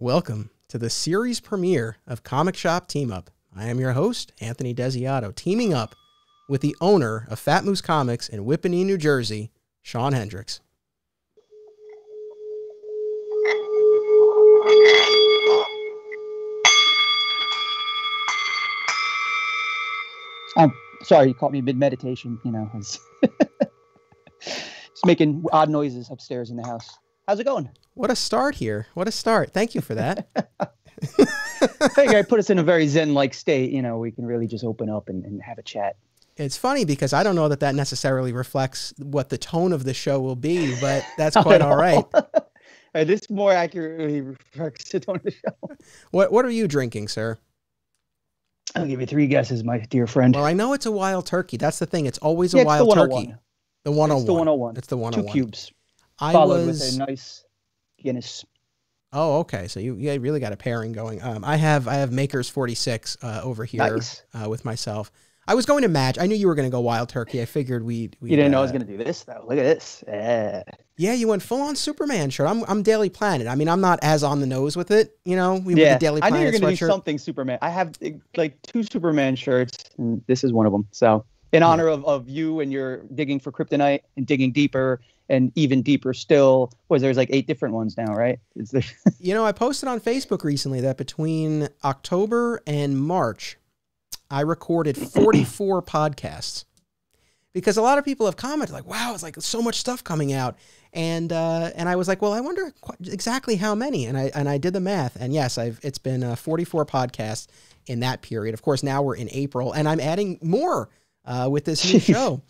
Welcome to the series premiere of Comic Shop Team Up. I am your host, Anthony Desiato, teaming up with the owner of Fat Moose Comics in Whippany, New Jersey, Shawn Hendricks. I'm sorry, you caught me mid-meditation, just making odd noises upstairs in the house. How's it going? What a start here. What a start. Thank you for that. I figure I put us in a very zen-like state, we can really just open up and have a chat. It's funny because I don't know that necessarily reflects what the tone of the show will be, but that's quite all right. This more accurately reflects the tone of the show. What are you drinking, sir? I'll give you three guesses, my dear friend. Well, I know it's a wild turkey. That's the thing. It's always a wild turkey. The 101. It's the 101. It's the 101. 2 cubes. Followed with a nice Guinness. Oh, okay. So you really got a pairing going. I have Maker's 46 over here. Nice. With myself. I was going to match. I knew you were going to go wild turkey. I figured we'd you didn't know I was going to do this, though. Look at this. Yeah, you went full on Superman shirt. I'm Daily Planet. I mean, I'm not as on the nose with it. We were the Daily Planet. I knew you were going to do sweatshirt. something Superman. I have like 2 Superman shirts, and this is one of them. So in honor of you and your digging for kryptonite and digging deeper and even deeper still, there's like 8 different ones now, right? I posted on Facebook recently that between October and March, I recorded 44 podcasts, because a lot of people have commented like, wow, it's like so much stuff coming out. And I was like, well, I wonder exactly how many. And I did the math, and yes, it's been 44 podcasts in that period. Of course, now we're in April, and I'm adding more with this new show.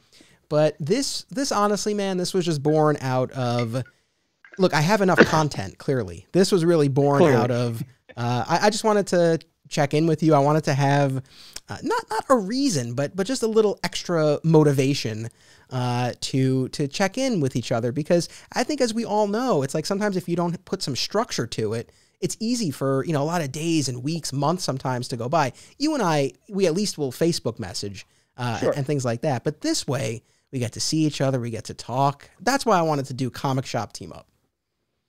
But this honestly, man, this was just born out of, look, I have enough content, clearly. This was really born out of, I just wanted to check in with you. I wanted to have not a reason, but just a little extra motivation to check in with each other, because I think, as we all know, it's like sometimes if you don't put some structure to it, it's easy for a lot of days and weeks, months sometimes to go by. You and I, we at least will Facebook message and things like that. But this way, we get to see each other, we get to talk. That's why I wanted to do Comic Shop Team Up.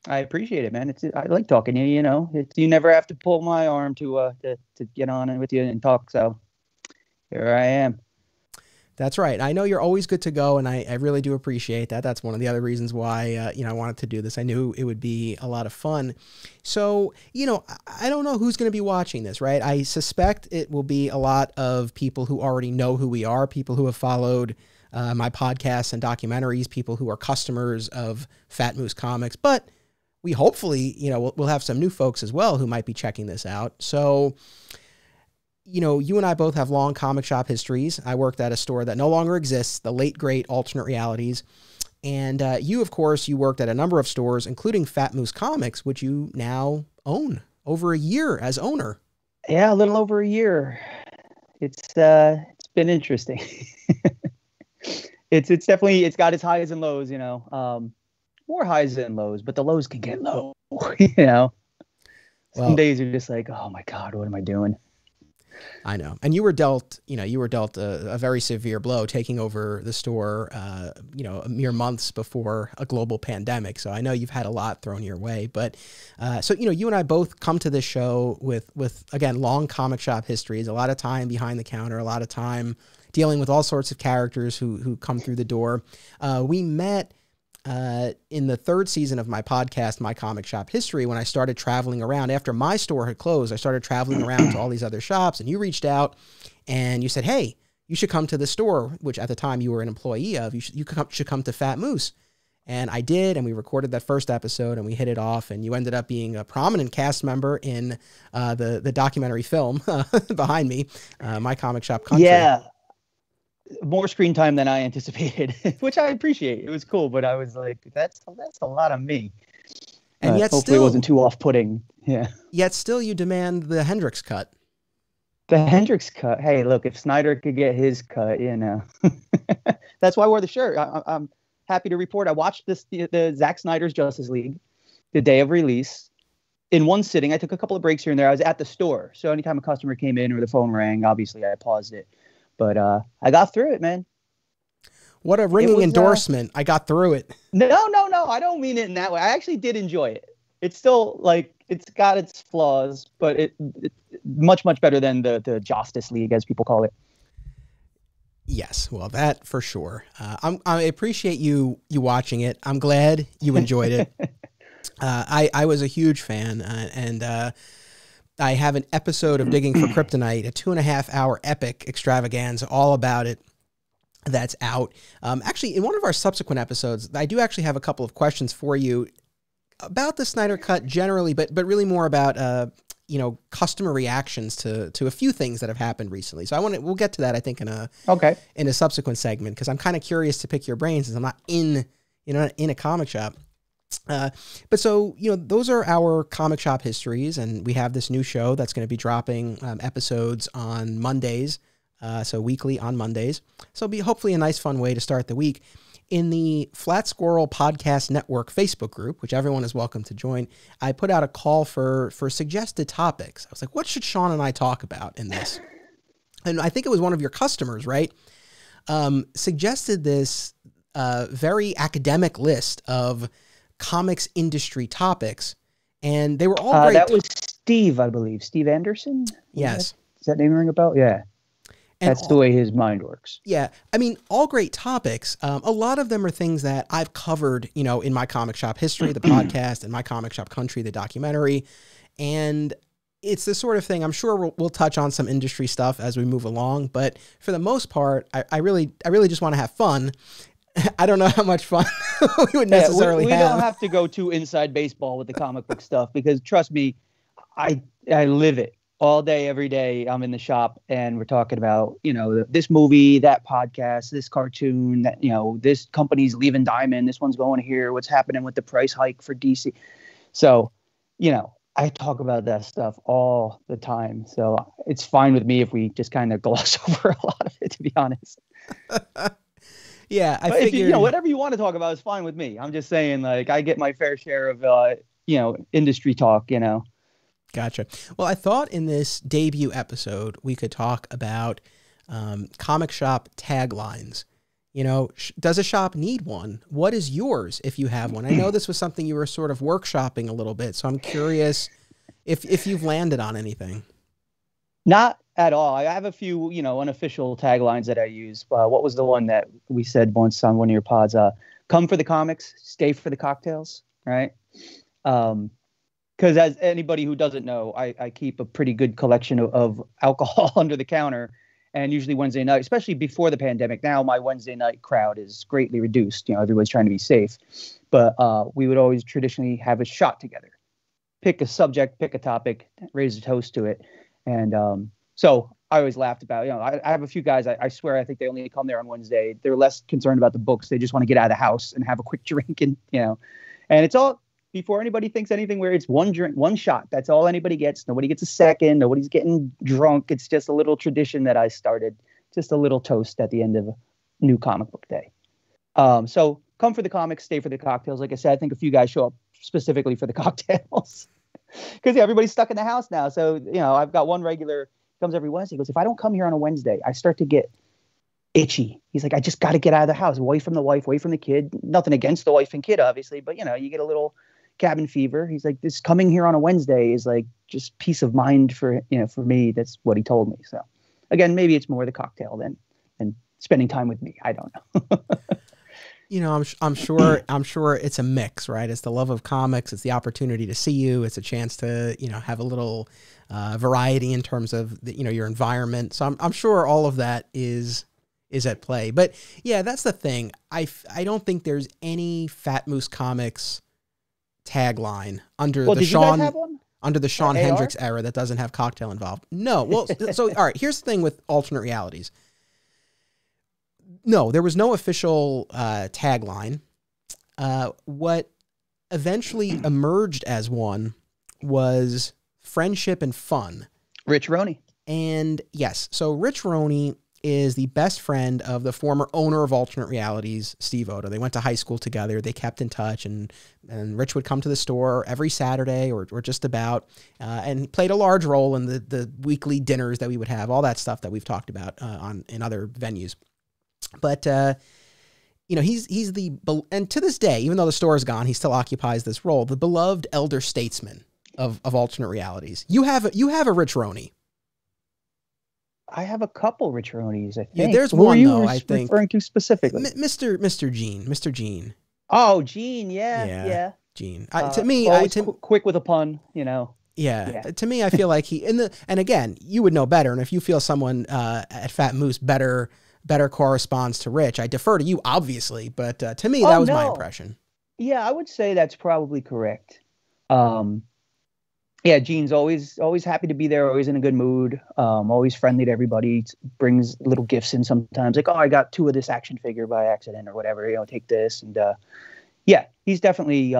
I appreciate it, man. I like talking to you. You never have to pull my arm to get on with you and talk. So here I am. That's right. I know you're always good to go, and I really do appreciate that. That's one of the other reasons why I wanted to do this. I knew it would be a lot of fun. So, I don't know who's going to be watching this, right? I suspect it will be a lot of people who already know who we are, people who have followed my podcasts and documentaries, people who are customers of Fat Moose Comics, but we hopefully, we'll have some new folks as well who might be checking this out. So, you and I both have long comic shop histories. I worked at a store that no longer exists, the late great Alternate Realities. And you, of course, you worked at a number of stores, including Fat Moose Comics, which you now own, over a year as owner. Yeah, a little over a year. It's been interesting. It's definitely, it's got its highs and lows, more highs than lows, but the lows can get low, Some days you're just like, oh my God, what am I doing? I know. And you were dealt a very severe blow, taking over the store, mere months before a global pandemic. So I know you've had a lot thrown your way, but, you and I both come to this show with, again, long comic shop histories, a lot of time behind the counter, a lot of time dealing with all sorts of characters who come through the door. We met in the 3rd season of my podcast, My Comic Shop History, when I started traveling around. After my store had closed, I started traveling around to all these other shops, and you reached out and you said, hey, you should come to the store, which at the time you were an employee of. You should come to Fat Moose. And I did, and we recorded that first episode, and we hit it off, and you ended up being a prominent cast member in the documentary film behind me, My Comic Shop Country. Yeah. More screen time than I anticipated, which I appreciate. It was cool, but I was like, that's a lot of me. And yet hopefully it wasn't too off-putting. Yeah. Yet still you demand the Hendricks cut. The Hendricks cut. Hey, look, if Snyder could get his cut, that's why I wore the shirt. I'm happy to report I watched the Zack Snyder's Justice League the day of release in one sitting. I took a couple of breaks here and there. I was at the store, so anytime a customer came in or the phone rang, obviously I paused it. But I got through it, man. What a ringing endorsement. I got through it. No. I don't mean it in that way. I actually did enjoy it. It's still like it's got its flaws, but it much better than the Justice League, as people call it. Yes, well, that for sure. I appreciate you watching it. I'm glad you enjoyed it. I was a huge fan, and I have an episode of Digging for Kryptonite, a 2.5-hour epic extravaganza, all about it. That's out. Actually, in one of our subsequent episodes, I do actually have a couple of questions for you about the Snyder Cut generally, but really more about customer reactions to a few things that have happened recently. So we'll get to that, I think, in a subsequent segment, because I'm kind of curious to pick your brains, since I'm not in a comic shop. But so, those are our comic shop histories, and we have this new show that's going to be dropping episodes on Mondays, so weekly on Mondays. So it'll be hopefully a nice, fun way to start the week. In the Flat Squirrel Podcast Network Facebook group, which everyone is welcome to join, I put out a call for suggested topics. I was like, what should Shawn and I talk about in this? And I think it was one of your customers, right? Suggested this very academic list of comics industry topics, and they were all great. That was Steve, I believe. Steve Anderson? Yes. Does that name ring a bell? Yeah. And that's the way his mind works. Yeah. I mean, all great topics. A lot of them are things that I've covered, in my comic shop history, the podcast, and my comic shop country, the documentary. And it's the sort of thing, I'm sure we'll touch on some industry stuff as we move along. But for the most part, I really just want to have fun. I don't know how much fun we would necessarily have. We don't have to go too inside baseball with the comic book stuff, because trust me, I live it. All day, every day, I'm in the shop, and we're talking about, this movie, that podcast, this cartoon, that, this company's leaving Diamond, this one's going here, what's happening with the price hike for DC. So, I talk about that stuff all the time. So it's fine with me if we just kind of gloss over a lot of it, to be honest. Yeah, I figured, if whatever you want to talk about is fine with me. I'm just saying, like, I get my fair share of, industry talk, Gotcha. Well, I thought in this debut episode, we could talk about comic shop taglines. Does a shop need one? What is yours if you have one? I know this was something you were sort of workshopping a little bit, so I'm curious if you've landed on anything. Not at all. I have a few, unofficial taglines that I use. What was the one that we said once on one of your pods? Come for the comics, stay for the cocktails, right? Because as anybody who doesn't know, I keep a pretty good collection of alcohol under the counter, and usually Wednesday night, especially before the pandemic. Now my Wednesday night crowd is greatly reduced. Everybody's trying to be safe, but we would always traditionally have a shot together, pick a subject, pick a topic, raise a toast to it. And so I always laughed about, I have a few guys, I swear, I think they only come there on Wednesday. They're less concerned about the books. They just want to get out of the house and have a quick drink, and it's all before anybody thinks anything, where it's one drink, one shot. That's all anybody gets. Nobody gets a second. Nobody's getting drunk. It's just a little tradition that I started, just a little toast at the end of a new comic book day. So come for the comics, stay for the cocktails. Like I said, I think a few guys show up specifically for the cocktails because everybody's stuck in the house now. So, I've got one regular comes every Wednesday. He goes, if I don't come here on a Wednesday, I start to get itchy. He's like, I just got to get out of the house, away from the wife, away from the kid. Nothing against the wife and kid, obviously, but you get a little cabin fever. He's like, this coming here on a Wednesday is like just peace of mind for me. That's what he told me. So again, maybe it's more the cocktail than spending time with me. I don't know. I'm sure it's a mix, right? It's the love of comics. It's the opportunity to see you. It's a chance to, have a little variety in terms of your environment. So I'm sure all of that is at play. But yeah, that's the thing. I don't think there's any Fat Moose Comics tagline under the Shawn Hendricks era that doesn't have cocktail involved. No. Well, so all right, here's the thing with alternate realities. No, there was no official tagline. What eventually emerged as one was friendship and fun. Rich Roney. And yes, so Rich Roney is the best friend of the former owner of Alternate Realities, Steve Odo. They went to high school together. They kept in touch, and Rich would come to the store every Saturday or just about, and played a large role in the weekly dinners that we would have, all that stuff that we've talked about in other venues. But he's and to this day, even though the store is gone, he still occupies this role, the beloved elder statesman. of alternate realities? You have a Rich Roney. I have a couple Rich Roneys, I think. Yeah, there's Who one are you though, I think. referring to specifically? Mr. Gene. Oh, Gene, yeah. Gene. Quick with a pun, you know. Yeah. To me, I feel like and again, you would know better. And if you feel someone at Fat Moose better corresponds to Rich, I defer to you, obviously. But to me, that was my impression. Yeah, I would say that's probably correct. Yeah, Gene's always happy to be there, always in a good mood, always friendly to everybody, brings little gifts in sometimes, like, oh, I got 2 of this action figure by accident or whatever, take this. And yeah, he's definitely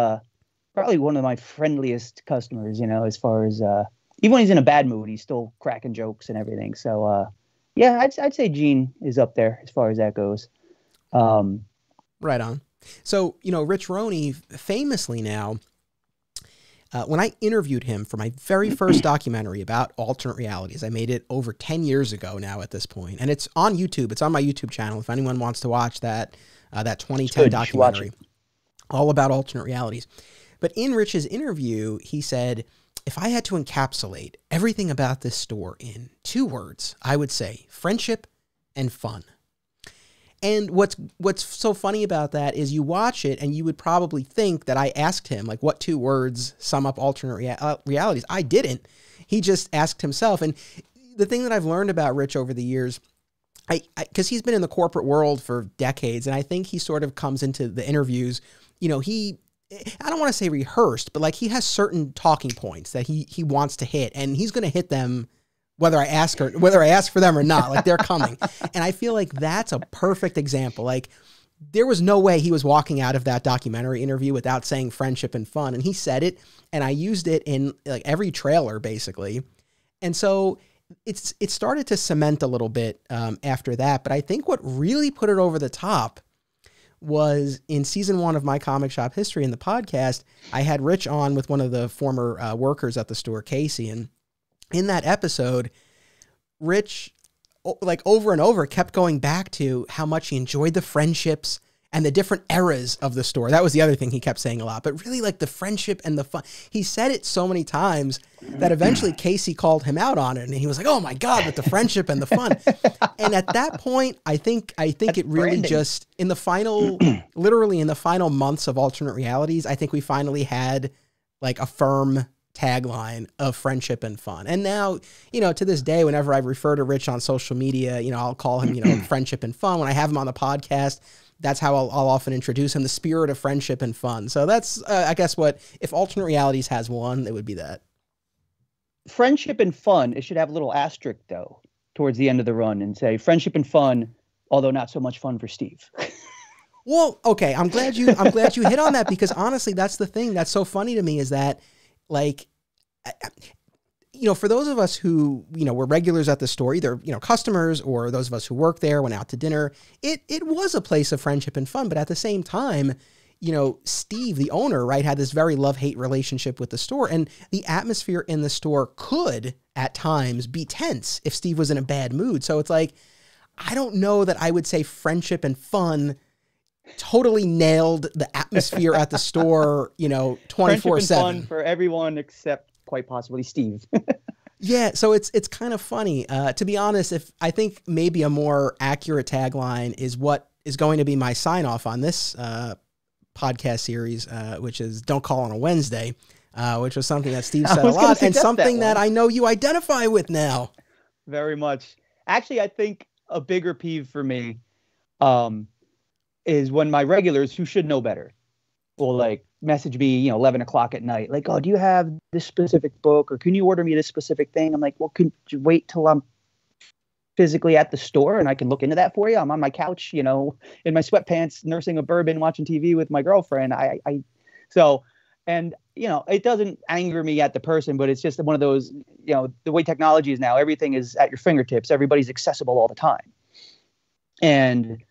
probably one of my friendliest customers, as far as even when he's in a bad mood, he's still cracking jokes and everything. So yeah, I'd say Gene is up there as far as that goes. Right on. So, Rich Roney famously now, when I interviewed him for my very first documentary about alternate realities, I made it over 10 years ago now at this point, and it's on YouTube. It's on my YouTube channel. If anyone wants to watch that 2010 documentary, all about alternate realities. But in Rich's interview, he said, if I had to encapsulate everything about this store in 2 words, I would say friendship and fun. And what's so funny about that is you watch it and you would probably think that I asked him, like, what 2 words sum up alternate realities. I didn't. He just asked himself. And the thing that I've learned about Rich over the years, because he's been in the corporate world for decades, and I think he sort of comes into the interviews, I don't want to say rehearsed, but like he has certain talking points that he wants to hit, and he's going to hit them whether I ask for them or not. Like, they're coming. And I feel like that's a perfect example. Like, there was no way he was walking out of that documentary interview without saying friendship and fun. And he said it, and I used it in like every trailer basically. And so it started to cement a little bit after that. But I think what really put it over the top was in season 1 of My Comic Shop History in the podcast. I had Rich on with one of the former workers at the store, Casey, and in that episode, Rich, like over and over, kept going back to how much he enjoyed the friendships and the different eras of the store. That was the other thing he kept saying a lot, but really like the friendship and the fun. He said it so many times that eventually Casey called him out on it, and he was like, oh my God, with the friendship and the fun. And at that point, I think it really branding. Just in the final, literally in the final months of alternate realities, I think we finally had like a firm tagline of friendship and fun. And now, to this day, whenever I refer to Rich on social media, I'll call him, friendship and fun. When I have him on the podcast, that's how I'll often introduce him, the spirit of friendship and fun. So that's, I guess, if alternate realities has one, it would be that. Friendship and fun, it should have a little asterisk though, towards the end of the run, and say friendship and fun, although not so much fun for Steve. Well, okay. I'm glad you hit on that, because honestly, that's the thing that's so funny to me is that, like, for those of us who, were regulars at the store, either, customers or those of us who work there, went out to dinner, it was a place of friendship and fun. But at the same time, Steve, the owner, right, had this very love-hate relationship with the store, and the atmosphere in the store could at times be tense if Steve was in a bad mood. So it's like, I don't know that I would say friendship and fun totally nailed the atmosphere at the store, 24/7. Fun for everyone except quite possibly Steve. Yeah, so it's kind of funny. To be honest, if I think maybe a more accurate tagline is what is going to be my sign off on this podcast series, which is "Don't Call on a Wednesday," which was something that Steve said a lot, and something that I know you identify with now. Very much. Actually, I think a bigger peeve for me is when my regulars, who should know better, will like message me, 11 o'clock at night, like, oh, do you have this specific book, or can you order me this specific thing? I'm like, well, could you wait till I'm physically at the store and I can look into that for you? I'm on my couch, in my sweatpants, nursing a bourbon, watching TV with my girlfriend. It doesn't anger me at the person, but it's just one of those, the way technology is now, everything is at your fingertips. Everybody's accessible all the time. And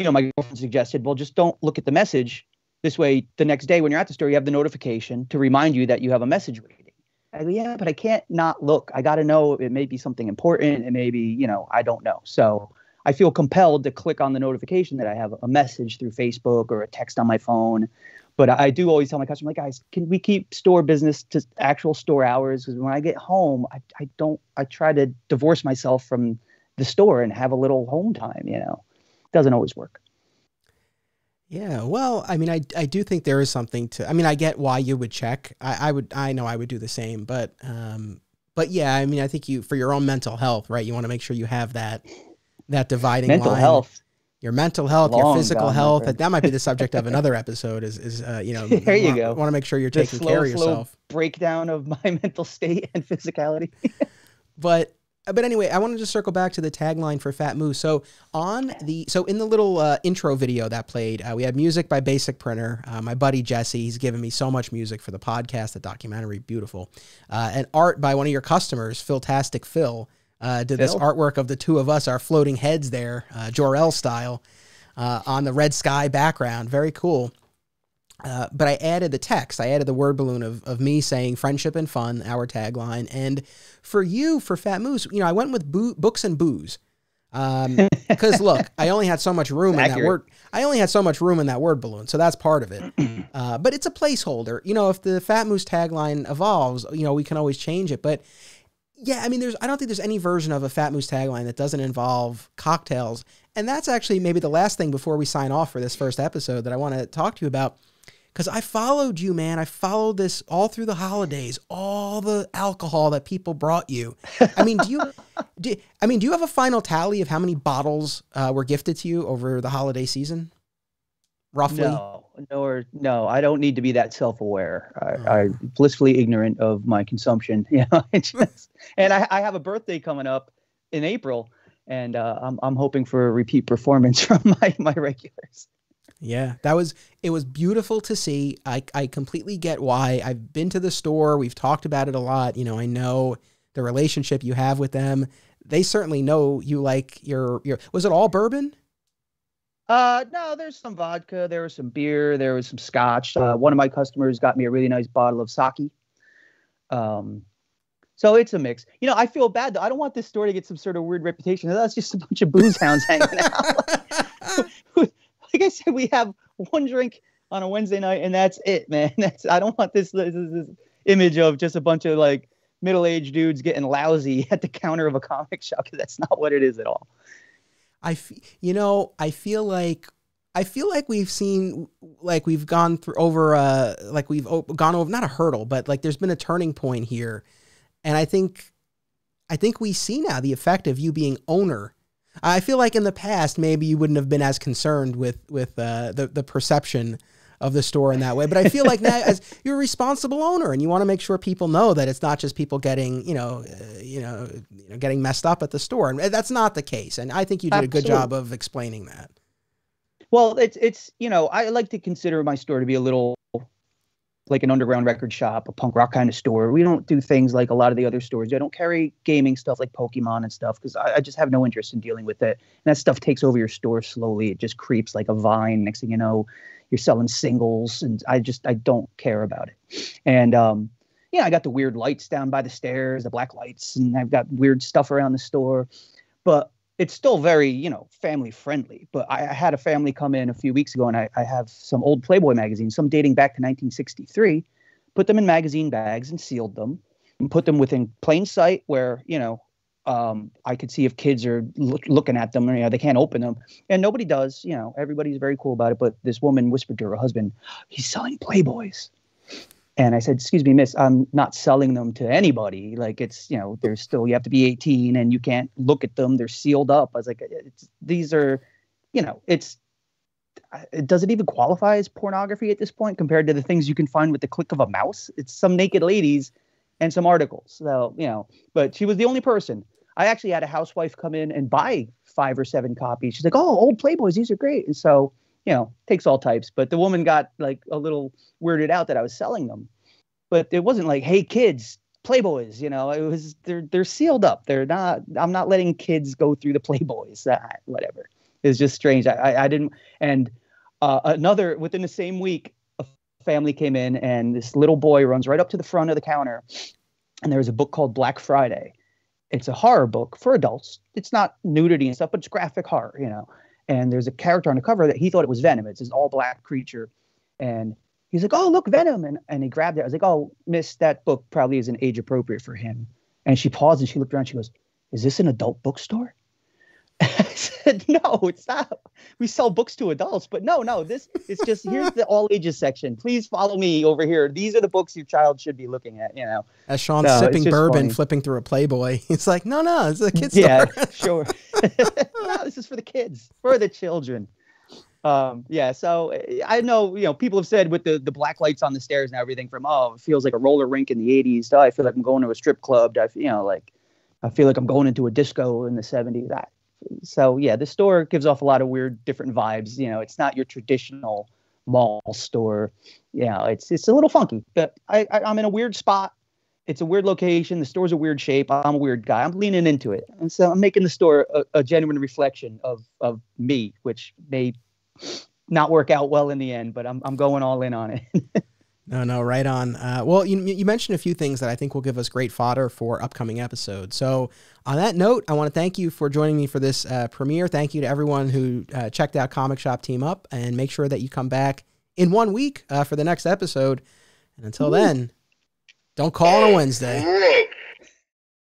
my girlfriend suggested, well, just don't look at the message. This way, the next day when you're at the store, you have the notification to remind you that you have a message waiting. I go, yeah, but I can't not look. I got to know. It may be something important. It may be, I don't know. So I feel compelled to click on the notification that I have a message through Facebook or a text on my phone. But I do always tell my customer, like, guys, can we keep store business to actual store hours? Because when I get home, I try to divorce myself from the store and have a little home time, you know. Doesn't always work. Yeah, well, I mean, I do think there is something to. I mean, I get why you would check. I know I would do the same, but yeah, I mean, I think for your own mental health, right? You want to make sure you have that dividing Mental line. health. Your mental health, your physical health. That might be the subject of another episode. You know, there you go. Want to make sure you're taking care of yourself. Breakdown of my mental state and physicality. But anyway, I wanted to circle back to the tagline for Fat Moose. So in the little intro video that played, we had music by Basic Printer. My buddy Jesse, he's given me so much music for the podcast, the documentary, beautiful. And art by one of your customers, Philtastic Phil. Did this artwork of the two of us, our floating heads there, Jor-El style, on the red sky background. Very cool. But I added the text. I added the word balloon of me saying friendship and fun, our tagline. And for Fat Moose, you know, I went with books and booze. Because look, I only had so much room in that word. I only had so much room in that word balloon. So that's part of it. But it's a placeholder. You know, if the Fat Moose tagline evolves, you know, we can always change it. But yeah, I mean, I don't think there's any version of a Fat Moose tagline that doesn't involve cocktails. And that's actually maybe the last thing before we sign off for this first episode that I want to talk to you about. Because I followed you, man. I followed this all through the holidays, all the alcohol that people brought you. I mean, do you have a final tally of how many bottles were gifted to you over the holiday season? Roughly? No, I don't need to be that self-aware. I'm blissfully ignorant of my consumption. You know, and I have a birthday coming up in April, and I'm hoping for a repeat performance from my regulars. Yeah, it was beautiful to see. I completely get why. I've been to the store. We've talked about it a lot. You know, I know the relationship you have with them. They certainly know you like your, was it all bourbon? No, there's some vodka, there was some beer, there was some scotch. One of my customers got me a really nice bottle of sake. So it's a mix. You know, I feel bad though. I don't want this store to get some sort of weird reputation. That's just a bunch of booze hounds hanging out. Like I said, we have one drink on a Wednesday night and that's it, man. I don't want this image of just a bunch of like middle-aged dudes getting lousy at the counter of a comic shop, because that's not what it is at all. I feel like we've gone over not a hurdle, but like there's been a turning point here. And I think we see now the effect of you being owner. I feel like in the past, maybe you wouldn't have been as concerned with the perception of the store in that way. But I feel like now, as you're a responsible owner, and you want to make sure people know that it's not just people getting, getting messed up at the store. And that's not the case. And I think you did a good job of explaining that. Well, it's I like to consider my store to be a little like an underground record shop, a punk rock kind of store. We don't do things like a lot of the other stores. I don't carry gaming stuff like Pokemon and stuff because I just have no interest in dealing with it. And that stuff takes over your store slowly. It just creeps like a vine. Next thing you know, you're selling singles, and I don't care about it. And I got the weird lights down by the stairs, the black lights, and I've got weird stuff around the store. But it's still very, family friendly. But I had a family come in a few weeks ago, and I have some old Playboy magazines, some dating back to 1963, put them in magazine bags and sealed them and put them within plain sight where, I could see if kids are looking at them, they can't open them. And nobody does, everybody's very cool about it. But this woman whispered to her husband, "He's selling Playboys." And I said, "Excuse me, miss, I'm not selling them to anybody. Like it's, there's still, you have to be 18 and you can't look at them. They're sealed up." I was like, these are, does it even qualify as pornography at this point compared to the things you can find with the click of a mouse? It's some naked ladies and some articles. So, but she was the only person. I actually had a housewife come in and buy 5 or 7 copies. She's like, "Oh, old Playboys, these are great." And so, takes all types. But the woman got like a little weirded out that I was selling them. But it wasn't like, "Hey kids, Playboys," it was they're sealed up. I'm not letting kids go through the Playboys. Whatever. It's just strange. I didn't. And within the same week, a family came in and this little boy runs right up to the front of the counter. And there was a book called Black Friday. It's a horror book for adults. It's not nudity and stuff, but it's graphic horror, And there's a character on the cover that he thought it was Venom. It's this all black creature. And He's like, "Oh, look, Venom." And he grabbed it. I was like, "Oh, miss, that book probably isn't age appropriate for him." And she paused and she looked around. She goes, "Is this an adult bookstore?" I said, "No, it's not. We sell books to adults, but no, this it's just, here's the all ages section. Please follow me over here. These are the books your child should be looking at, you know." As Sean's So, sipping it's just bourbon, funny. flipping through a Playboy, he's like, no, it's a kid's Yeah, store. sure. No, this is for the kids, for the children. Yeah, so I know, you know, people have said with the black lights on the stairs and everything from, oh, it feels like a roller rink in the 80s. To, I feel like I'm going to a strip club. I feel like I'm going into a disco in the 70s. So yeah, the store gives off a lot of weird, different vibes. You know, it's not your traditional mall store. You know, it's a little funky, but I'm in a weird spot. It's a weird location. The store's a weird shape. I'm a weird guy. I'm leaning into it. And so I'm making the store a genuine reflection of me, which may not work out well in the end, but I'm going all in on it. No, right on. Well, you mentioned a few things that I think will give us great fodder for upcoming episodes. So on that note, I want to thank you for joining me for this premiere. Thank you to everyone who checked out Comic Shop Team Up, and make sure that you come back in 1 week for the next episode. And until then, don't call on a Wednesday.